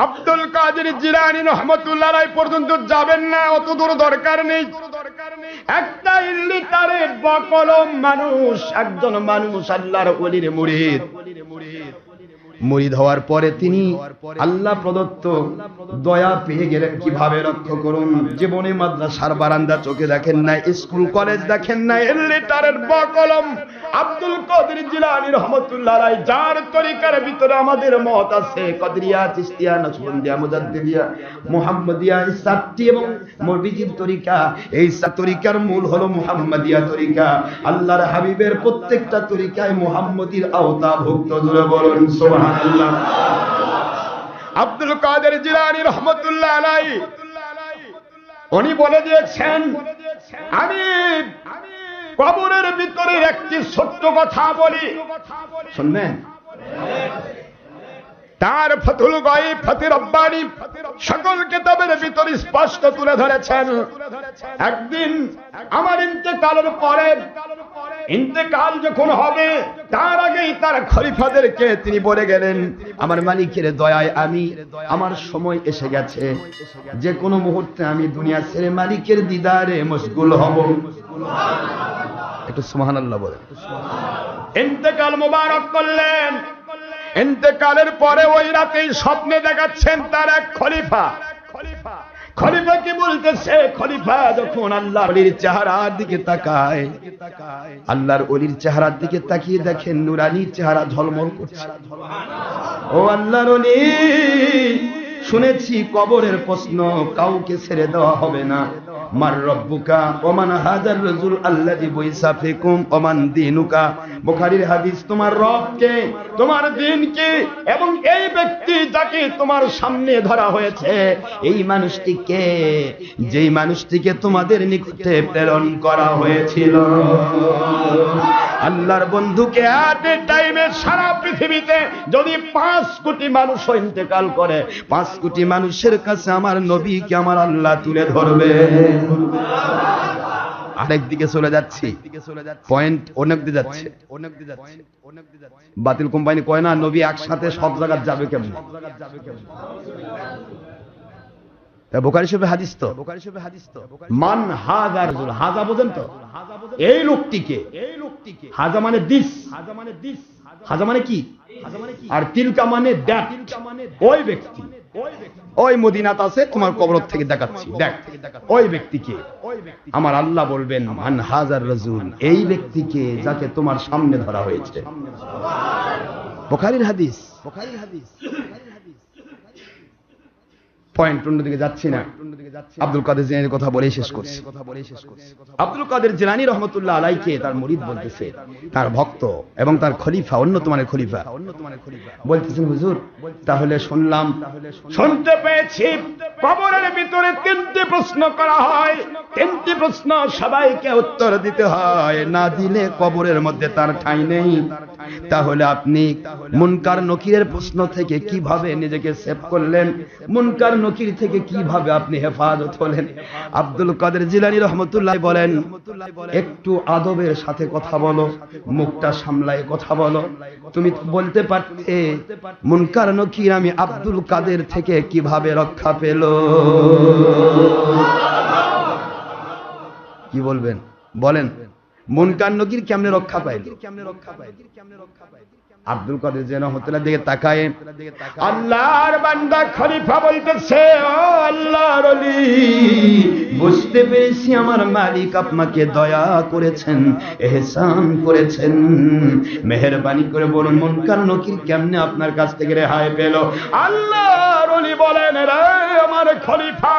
আব্দুল কাদের জিলানী রহমাতুল্লাহ আলাইহি পর্যন্ত যাবেন না, অত দূর দরকার নেই। একটা ইল্লিটারেট বা কলম মানুষ, একজন মানুষ আল্লাহর ওলির মুরিদ হওয়ার পরে তিনি আল্লাহ প্রদত্ত দয়া পেয়ে গেলেন। কিভাবে লক্ষ্য করুন, জীবনে মাদ্রাসার বারান্দা চোখে দেখেন নাই, স্কুল কলেজ দেখেন নাই, ইল্লিটারেট বা কলম আব্দুল কাদের জিলানী রহমাতুল্লাহ আলাইহি, যার তরিকার ভিতরে আমাদের মত আছে কদরিয়া, চিশতিয়া, নকশবন্দিয়া, মুজাদ্দিদিয়া, মুহাম্মদিয়া, এই সাতটি এবং মরবিজির তরিকা। এই সাত তরিকার মূল হলো মুহাম্মদিয়া তরিকা। আল্লাহর হাবিবের প্রত্যেকটা তরিকায় মুহাম্মদির আওতাভুক্ত। জোরে বলুন সুবহানাল্লাহ। আব্দুল কাদের জিলানী রহমাতুল্লাহ আলাইহি উনি বলে দিয়েছেন, আমি কবরের ভিতরে একটি ছোট্ট কথা বলি, শুনবেন? তার ফাতুল গায়ব, ফাতির রব্বানি সকল কিতাবের ভিতরে স্পষ্ট তুলে ধরেছেন। একদিন আমার ইন্তেকালের পরে, ইন্তেকাল যখন হবে তার আগেই তার খলিফাদেরকে তিনি বলে গেলেন, আমার মালিকের দয়ায় আমি, আমার সময় এসে গেছে, যে কোনো মুহূর্তে আমি দুনিয়া ছেড়ে মালিকের দিদারে মশগুল হব। একটু সুবহানাল্লাহ বলেন। ইন্তেকাল মুবারক করলেন। ইন্তেকালের পরে ওই রাতেই স্বপ্নে দেখাচ্ছেন তার এক খলিফা। খলিফা কি বলতেছে? খলিফা যখন আল্লাহর ওলির চেহারার দিকে তাকায়, আল্লাহর ওলির চেহারার দিকে তাকিয়ে দেখেন নুরানি চেহারা ঝলমল করছে। ও আল্লাহর ওলি, শুনেছি কবরের প্রশ্ন কাউকে ছেড়ে দেওয়া হবে না। মার রব্বুকা ওমান হাজার রাজুল আল্লাযী বুইসা ফিকুম ওমান দীনুকা। বুখারীর হাদিস, তোমার রব কে, তোমার দ্বীন কি, এবং এই ব্যক্তি যাকে তোমার সামনে ধরা হয়েছে এই মানুষটি কে, যেই মানুষটিকে তোমাদের নিকটে প্রেরণ করা হয়েছিল। আল্লাহর বন্ধুকে এট এ টাইমে সারা পৃথিবীতে যদি 5 কোটি মানুষ ইন্তেকাল করে, 5 কোটি মানুষের কাছে আমার নবীকে আমার আল্লাহ তুলে ধরবে। আরেক দিকে চলে যাচ্ছি, পয়েন্ট অনেক দিকে যাচ্ছে। বাতিল কোম্পানি কয় না নবী একসাথে সব জায়গায় যাবে কেমন? বুখারী শরীফে হাদিস তো, মান হাযা রাজুল, হাযা বোঝেন তো? এই লোকটিকে, হাযা মানে দিস, হাযা মানে কি, আর তিলকা মানে দ্যাট, ওই ব্যক্তি, ওই মদিনাত আছে, তোমার কবর থেকে দেখাচ্ছি, দেখ ওই ব্যক্তিকে আমার আল্লাহ বলবেন মান হাযার রাজুল, এই ব্যক্তিকে যাকে তোমার সামনে ধরা হয়েছে। বুখারীর হাদিস। পয়েন্ট অন্যদিকে যাচ্ছি না, আব্দুল কাদের জিলানীর কথা বলেই শেষ করছি। আব্দুল কাদের জিলানী রহমাতুল্লাহ আলাইহিকে তার মুরিদ বলতেছে, তার ভক্ত এবং তার খলিফা, উন্নত মানের খলিফা বলতেছেন, হুজুর তাহলে শুনলাম, শুনতে পেয়েছি কবরের ভিতরে 3টি প্রশ্ন করা হয়, 3টি প্রশ্ন সবাইকে উত্তর দিতে হয়, না দিলে কবরের মধ্যে তার ঠাঁই নেই। তাহলে আপনি মুনকার নকিরের প্রশ্ন থেকে কিভাবে নিজেকে সেভ করলেন, মুনকার নকির থেকে কিভাবে আপনি হেফাজত হলেন? আব্দুল কাদের জিলানী রহমাতুল্লাহ বলেন, একটু আদবের সাথে কথা বলো, মুখটা সামলায় কথা বলো। তুমি বলতে পারতে মুনকার নকির আমি আব্দুল কাদের থেকে কিভাবে রক্ষা পেল? কি বলবেন বলেন? মুনকার নকির কেমনে রক্ষা পাইল? আব্দুল কাদের জিলানী রহমাতুল্লাহ দিকে তাকায়, আল্লাহর বান্দা খলিফা বলতেছে, ও আল্লাহর ওলি, বুঝতে পেরেছি আমার মালিক আপনাকে দয়া করেছেন, ইহসান করেছেন, মেহেরবানি করে বলুন মুনকার নকির কেমনে আপনার কাছ থেকে রেহাই পেল? আল্লাহর ওলি বলেন, রে আমার খলিফা,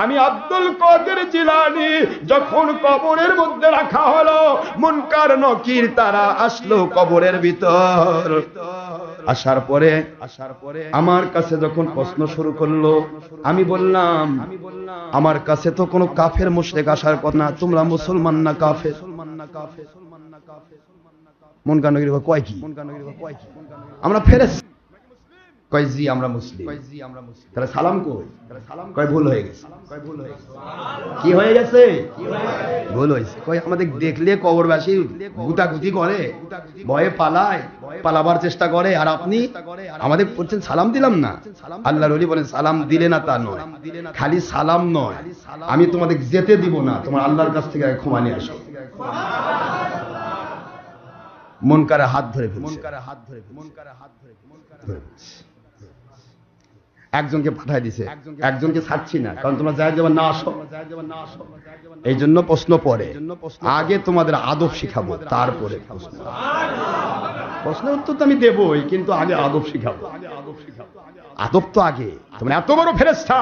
আমি আব্দুল কাদের জিলানী যখন কবরের মধ্যে রাখা হলো, মুনকার নকির তারা আসলো কবরের ভিতর। আসার পরে আমার কাছে যখন প্রশ্ন শুরু করলো, আমি বললাম আমার কাছে তো কোনো কাফের মুশরিক আসার কথা না, তোমরা মুসলমান না কাফের? মুনকার নকির কয় কি? আমরা ফেরেশতা। কয় জি আমরা মুসলিম। তাহলে সালাম কই? কয় ভুল হয়ে গেছে। কি হয়ে গেছে? ভুল হয়েছে। কয় আমাদের দেখলে কবরবাসী গুতাগুতি করে, ভয়ে পালায়, পালাবার চেষ্টা করে, আর আপনি আমাদের বলছেন সালাম দিলাম না। আল্লাহর ওলি বলেন সালাম দিলে না তা নয়, খালি সালাম নয়, আমি তোমাদের যেতে দিব না, তোমার আল্লাহর কাছ থেকে ক্ষমা নিয়ে আসো। মুনকারে হাত ধরে ফেলছে, একজনকে পাঠায় দিছে, একজনকে ছাড়ছি না, কারণ তোমরা যায় যাবার না আসো। এই জন্য প্রশ্ন পড়ে, আগে তোমাদের আদব শিখাবো, তারপরে প্রশ্নের উত্তর তো আমি দেবই, কিন্তু আগে আদব শিখাবো। আদব তো আগে। তোমরা এত বড় ফেরেশতা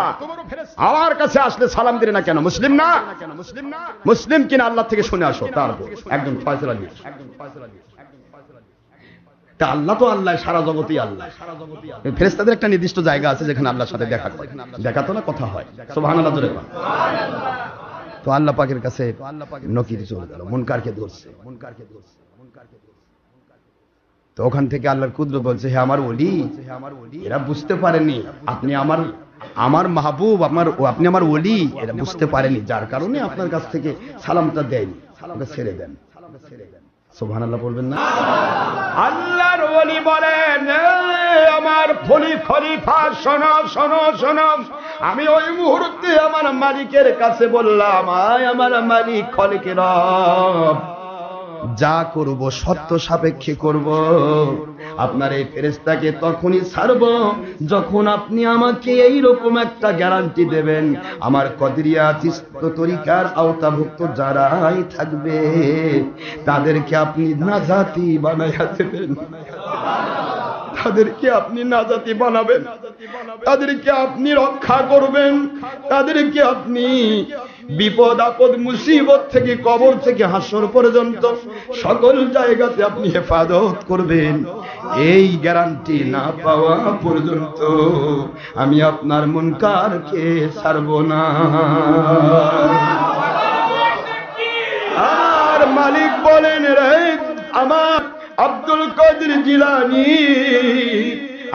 আমার কাছে আসলে সালাম দিলে না কেন? মুসলিম না? মুসলিম কিনা আল্লাহ থেকে শুনে আসো, তারপর একজন ফয়সালা নিয়ে আসো। তা আল্লাহ তো আল্লাহ, সারা জগতেই আল্লাহ। ফেরেশতাদের একটা নির্দিষ্ট জায়গা আছে যেখানে আল্লাহর সাথে দেখা করে, দেখা তো না, কথা হয়। সুবহানাল্লাহ জোরে বল। তো আল্লাহ পাকের কাছে নকির চলে গেল, মুনকারকে ধরছে। তো ওখান থেকে আল্লাহর কুদরত বলছে, হে আমার ওলি, এরা বুঝতে পারেনি আপনি আমার মাহবুব, আপনি আমার ওলি, এরা বুঝতে পারেনি, যার কারণে আপনার কাছ থেকে সালামটা দেয়নি, সালামটা ছেড়ে দেন। সুবহানাল্লাহ বলবেন না? আল্লাহর ওলি বলেন, আমার খলিফা শোনো শোনো শোনো, আমি ওই মুহূর্তে আমার মালিকের কাছে বললাম, আয় আমার মালিক খলিকের রব, যা করব সত্য সাপেক্ষে করব। আপনার এই ফেরেশতাকে তখনই ছাড়ব যখন আপনি আমাকে এইরকম একটা গ্যারান্টি দেবেন, আমার কদরিয়া চিশতি তরিকার আওতাভুক্ত যারাই থাকবে তাদেরকে আপনি নাজাতি বানায়া দেবেন, তাদেরকে আপনি নাজাতি বানাবেন, তাদেরকে আপনি রক্ষা করবেন, তাদেরকে আপনি বিপদ আপদ মুসিবত থেকে, কবর থেকে হাসর পর্যন্ত সকল জায়গাতে আপনি হেফাজত করবেন। এই গ্যারান্টি না পাওয়া পর্যন্ত আমি আপনার মুনকারকে ছাড়ব না। আর মালিক বলেন, রে আমার আব্দুল কাদের জিলানী,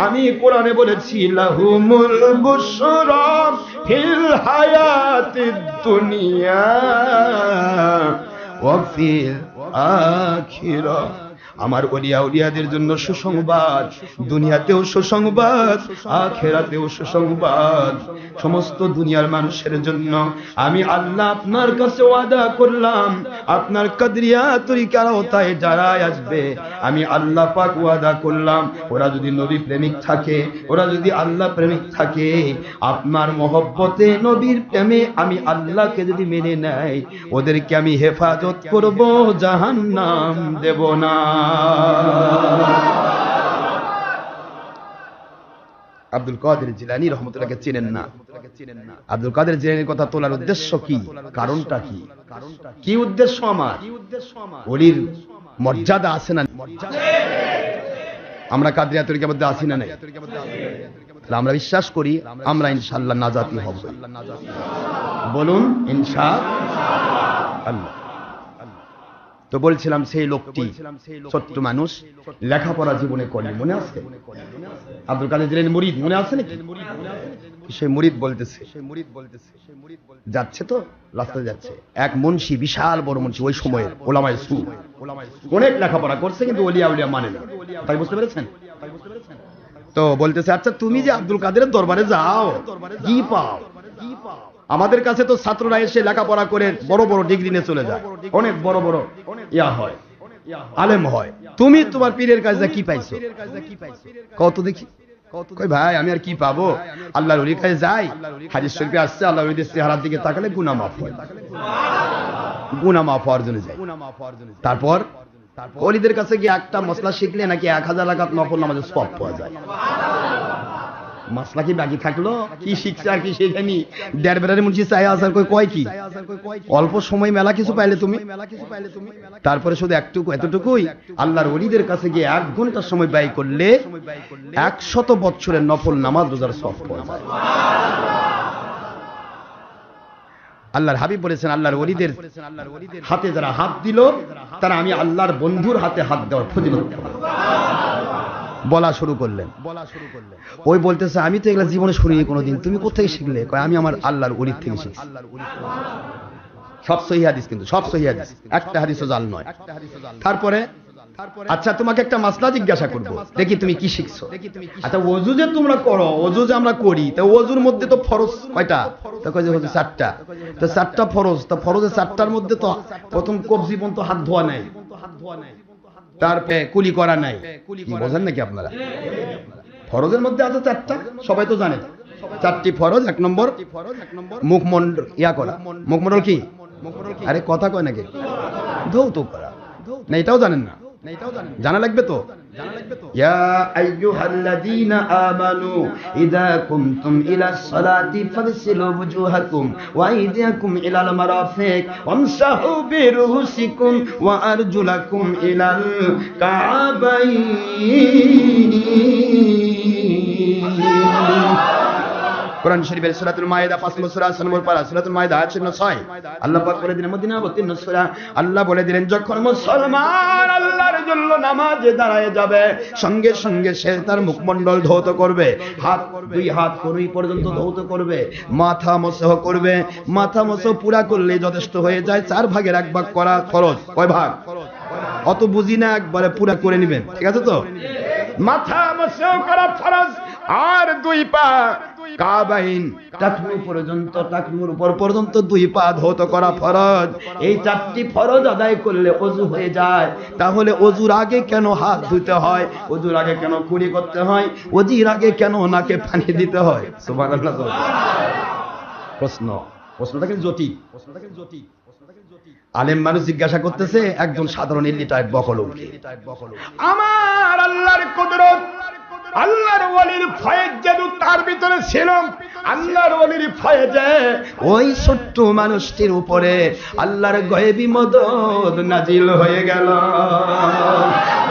আমি কোরআনে বলেছি, লাহুমুল বুশরা ফিল হায়াতিদ দুনিয়া ওয়া ফিল আখিরাহ। আমার ওলিয়া উলিয়াদের জন্য সুসংবাদ, দুনিয়াতেও সুসংবাদ, আখিরাতেও সুসংবাদ। সমস্ত দুনিয়ার মানুষের জন্য আমি আল্লাহ আপনার কাছে ওয়াদা করলাম, আপনার কদরিয়া তরিকার আওতায় যারা আসবে আমি আল্লাহ পাক ওয়াদা করলাম, ওরা যদি নবী প্রেমিক থাকে, ওরা যদি আল্লাহ প্রেমিক থাকে, আপনার মহব্বতে নবীর প্রেমে আমি আল্লাহকে যদি মেনে নেয়, ওদেরকে আমি হেফাজত করব, জাহান্নাম দেব না। আব্দুল কাদের জিলানী রহমতুল্লাহকে চেনেন না? আব্দুল কাদের জিলানীর কথা তোলার উদ্দেশ্য কি? কারণটা কি? কি উদ্দেশ্য? আমার ওলির মর্যাদা আছে না? আমরা কাদরিয়া তরিকার মধ্যে আছি না? নাই। আমরা বিশ্বাস করি আমরা ইনশাআল্লাহ নাজাতি হব। বলুন ইনশাআল্লাহ। তো বলছিলাম, সেই লোকটি ছোট্ট মানুষ, লেখাপড়া জীবনে করেনি, মনে আছে? আব্দুল কাদের জিলানী মুরিদ, মনে আছে নাকি? সেই মুরিদ বলতেছে, যাচ্ছে তো রাস্তায় যাচ্ছে, এক মুন্সি, বিশাল বড় মুন্সি, ওই সময়ের ওলামায়ে সু, অনেক লেখাপড়া করছে কিন্তু ওলিয়া উলিয়া মানে না, তাই বুঝতে পেরেছেন? তো বলতেছে, আচ্ছা তুমি যে আব্দুল কাদেরের দরবারে যাও, কি পাও? আমাদের কাছে তো ছাত্ররা এসে লেখাপড়া করে বড় বড় ডিগ্রি নিয়ে চলে যায়, অনেক বড় বড় ইয়া হয়, আলেম হয়। তুমি তোমার পীরের কাছে কি পাইছো? কত দেখি। কই ভাই আমি আর কি পাবো? আল্লাহর ওলির কাছে যাই, হাদিস শরীফে আসছে আল্লাহর ওলিদের চেহারার দিকে তাকালে গুনাহ মাফ হয়, গুনাহ মাফ হওয়ার জন্য যাই। তারপর ওলিদের কাছে গিয়ে একটা মসলা শিখলে নাকি 1000 রাকাত নফল নামাজের সওয়াব পাওয়া যায়। মাসলা কি বাকি থাকলো? কি শিখছে আর কি শেখেনি? দেড় বেড়ারে মুন্সি চাই আসার কয় কি অল্প সময় মেলা কিছু পাইলে তুমি, তারপরে শুধু এতটুকুই আল্লাহর ওলিদের কাছে গিয়ে 1 ঘন্টা সময় ব্যয় করলে 100 বছরের নফল নামাজ রোজার সওয়াব পাওয়া যায়। আল্লাহর হাবিব বলেছেন, আল্লাহর ওলিদের হাতে যারা হাত দিল তারা আমি আল্লাহর বন্ধুর হাতে হাত দেওয়ার ফজিলত পাবে। বলা শুরু করলেন। ওই বলতেছে আমি তো এগুলা জীবনে শুনিনি কোনোদিন, তুমি কোথায় শিখলে? কয় আমি আমার আল্লাহর ওলির থেকে শিখছি। সব সহিহ হাদিস, কিন্তু সব সহিহ হাদিস, একটা হাদিসও জাল নয়। তারপরে আচ্ছা তোমাকে একটা মাসলা জিজ্ঞাসা করবো, দেখি তুমি কি শিখছো। আচ্ছা ওযু যে তোমরা করো, ওযু যে আমরা করি, তো ওযুর মধ্যে তো ফরজ কয়টা? তো কয় যে হচ্ছে 4টা। তো 4টা ফরজ, তো ফরজের 4টার মধ্যে তো প্রথম কবজি পর্যন্ত হাত ধোয়া নাই, তারপরে কুলি করা নাই। কি বোঝেন নাকি আপনারা? ফরজের মধ্যে আছে 4টা, সবাই তো জানেন 4টি ফরজ। 1 নম্বর মুখমণ্ডল ইয়া করা। মুখমণ্ডল কি? আরে কথা কয় নাকি? ধৌত করা না, এটাও জানেন না? জানা লাগবে তো। ইয়া আইয়ুহাল্লাযীনা আমানু ইযা কুমতুম ইলাস সালাতি ফাগসিলু ওয়ুজুহাকুম ওয়া আইদিয়াকুম ইলাল মারাফিক ওয়ামসাহু বিরুসিকুম ওয়া আরজুলাকুম ইলাল কা'বাইন। কোরআন শরীফের সূরাতুল মায়েদা 5 নম্বর সূরা 6 নম্বর পারা, সূরাতুল মায়েদা আয়াত 6। আল্লাহ পাক বলে দিলেন মদিনাবর্তী সূরা, আল্লাহ বলে দিলেন যখন মুসলমান আল্লাহর জন্য নামাজে দাঁড়ায় যাবে, সঙ্গে সঙ্গে সে তার মুখমণ্ডল ধৌত করবে, হাত দুই হাত কনুই পর্যন্ত ধৌত করবে, মাথা মসহ করবে। মাথা মসহ পুরা করলে যথেষ্ট হয়ে যায়। 4 ভাগের 1 ভাগ করা ফরজ। কয় ভাগ? অত বুঝি না, একবারে পুরা করে নেবেন, ঠিক আছে তো? মাথা মসহ করা ফরজ, আর 2 পা কাবাইন টাকনু পর্যন্ত, টাকনুর উপর পর্যন্ত 2 পা ধৌত করা ফরজ। এই 4টি ফরজ আদায় করলে ওযু হয়ে যায়। তাহলে ওযুর আগে কেন হাত ধুতে হয়? ওযুর আগে কেন কুলি করতে হয়? ওযুর আগে কেন নাকে পানি দিতে হয়? সুবহানাল্লাহ। প্রশ্নটা কিন্তু জটিল। আলেম মানুষ জিজ্ঞাসা করতেছে একজন সাধারণ ইলিটাইট বকলমকে। আমার আল্লাহর কুদরত, আল্লাহর ওলির ফয়েজ জাদু তার ভিতরে ছিল। আল্লাহর ওলির ফয়েজে ওই ছোট্ট মানুষটির উপরে আল্লাহর গায়েবী মদদ নাজিল হয়ে গেল।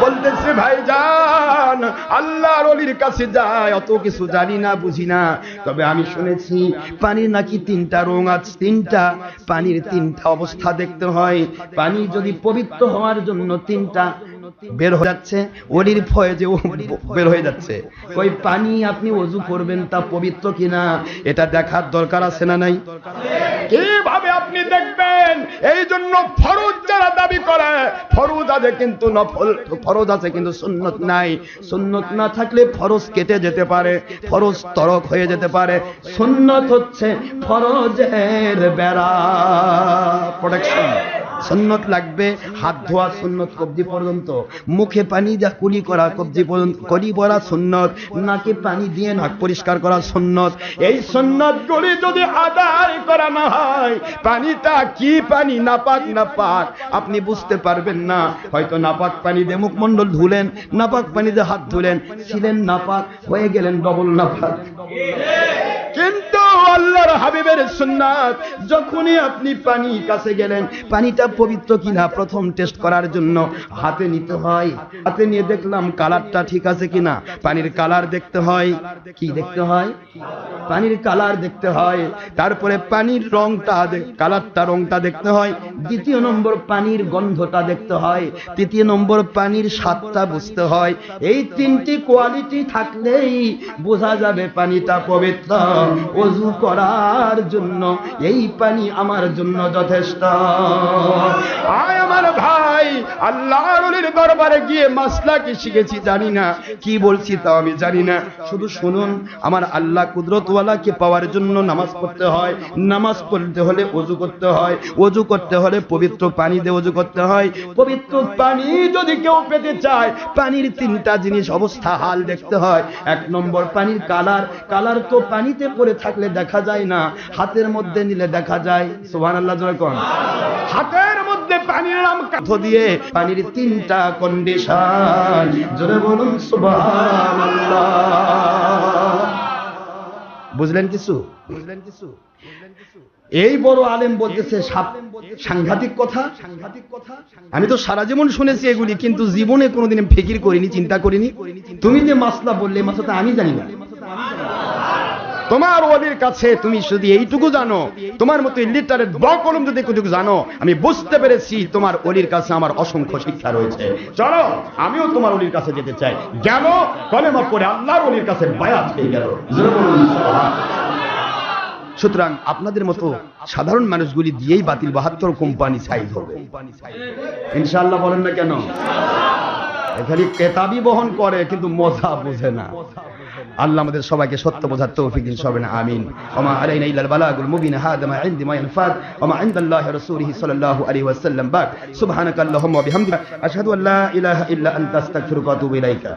বলতেছে ভাইজান আল্লাহর ওলির কাছে যায়, অত কিছু জানি না, বুঝি না, তবে আমি শুনেছি পানির নাকি 3টা রং আছে, 3টা পানির 3টা অবস্থা দেখতে হয়। পানি যদি পবিত্র হওয়ার জন্য 3টা বের হয়ে যাচ্ছে, ওলির ফয়েজে বের হয়ে যাচ্ছে। ওই পানি আপনি ওযু করবেন তা পবিত্র কিনা এটা দেখার দরকার আছে না নাই? কিভাবে আপনি দেখবেন? এই জন্য ফরজ যারা দাবি করে, ফরজ আছে কিন্তু নফল, ফরজ আছে কিন্তু সুন্নত নাই। সুন্নত না থাকলে ফরজ কেটে যেতে পারে, ফরজ তরক হয়ে যেতে পারে। সুন্নত হচ্ছে ফরজের বেড়া, প্রোটেকশন। সুন্নত লাগবে হাত ধোয়া সুন্নত কবজি পর্যন্ত, মুখে পানি দিয়ে কুলি করা কবজি পর্যন্ত, কলি পরা সুন্নত, নাকে পানি দিয়ে নাক পরিষ্কার করা সুন্নত। এই সুন্নতগুলি যদি আদায় করা না হয়, পানিটা কি পানি, নাপাক নাপাক আপনি বুঝতে পারবেন না। হয়তো নাপাক পানি দিয়ে মুখমণ্ডল ধুলেন, নাপাক পানি দিয়ে হাত ধুলেন, ছিলেন নাপাক, হয়ে গেলেন ডবল নাপাক। কিন্তু আল্লাহর হাবিবের সুন্নাত, যখনই আপনি পানি কাছে গেলেন, পানিটা পবিত্র কিনা প্রথম টেস্ট করার জন্য হাতে নিতে হয়। হাতে নিয়ে দেখলাম কালারটা ঠিক আছে কিনা, পানির কালার দেখতে হয়। কি দেখতে হয়? পানির কালার দেখতে হয়। তারপরে পানির রংটা, কালারটা, রংটা দেখতে হয়। 2 নম্বর পানির গন্ধটা দেখতে হয়। 3 নম্বর পানির স্বাদটা বুঝতে হয়। এই 3টি কোয়ালিটি থাকলেই বোঝা যাবে পানিটা পবিত্র। ওযু করার জন্য এই পানি আমার জন্য যথেষ্ট। আয় আমার ভাই, আল্লাহর ওলির দরবারে গিয়ে মাসলা কি শিখেছি জানি না, কি বলছি তাও আমি জানি না। শুধু শুনুন, আমার আল্লাহ কুদরতওয়ালাকে পাওয়ার জন্য নামাজ পড়তে হয়। নামাজ পড়তে হলে ওযু করতে হয়। ওযু করতে হলে পবিত্র পানি দিয়ে ওযু করতে হয়। পবিত্র পানি যদি কেউ পেতে চায়, পানির 3টা জিনিস অবস্থা হাল দেখতে হয়। 1 নম্বর পানির কালার। কালার তো পানিতে পড়ে থাকলে দেখা যায় না, হাতের মধ্যে নিলে দেখা যায়। সুবহানাল্লাহ জোরে কোন। হাতের মধ্যে পানির নাম কাঁথো দিয়ে পানির 3টা কন্ডিশন, জোরে বলুন সুবহানাল্লাহ। বুঝলেন কিছু? এই বড় আলেম বলতেছে সাংঘাতিক কথা। আমি তো সারা জীবন শুনেছি এগুলি, কিন্তু জীবনে কোনোদিন ফিকির করিনি, চিন্তা করিনি। তুমি যে মাসলা বললে, মাসলাটা আমি জানি না। তোমার ওলির কাছে তুমি শুধু এইটুকু জানো, তোমার মতো ইলিটারেট বকলম যদি কিছু জানো, আমি বুঝতে পেরেছি তোমার ওলির কাছে আমার অসংখ্য শিক্ষা রয়েছে। চলো আমিও তোমার ওলির কাছে যেতে চাই। গেল, কলেমা পড়ে আল্লাহর ওলির কাছে বায়াত হয়ে গেল। সুতরাং আপনাদের মতো সাধারণ মানুষগুলি দিয়েই বাতিল 72 কোম্পানি সাইজ হবে ইনশাআল্লাহ। বলেন না কেন? খালি কেতাবি বহন করে কিন্তু মজা বোঝে না। আল্লাহ আমাদের সবাইকে সত্য বোঝার তৌফিক দিন, সবেন আমিন। ওমা আলাইনা ইল্লাল বালাগুল মুবিন। হাদা মা ইনদি মা ইয়ানফাদ ওয়া মা ইনদাল্লাহি রাসূলিহি সাল্লাল্লাহু আলাইহি ওয়াসাল্লাম। বাক সুবহানাকাল্লাহুম্মা ওয়া বিহামদিকা আশহাদু আল্লা ইলাহা ইল্লা আনতা আস্তাগফিরুকা ওয়া আতুবু ইলাইকা।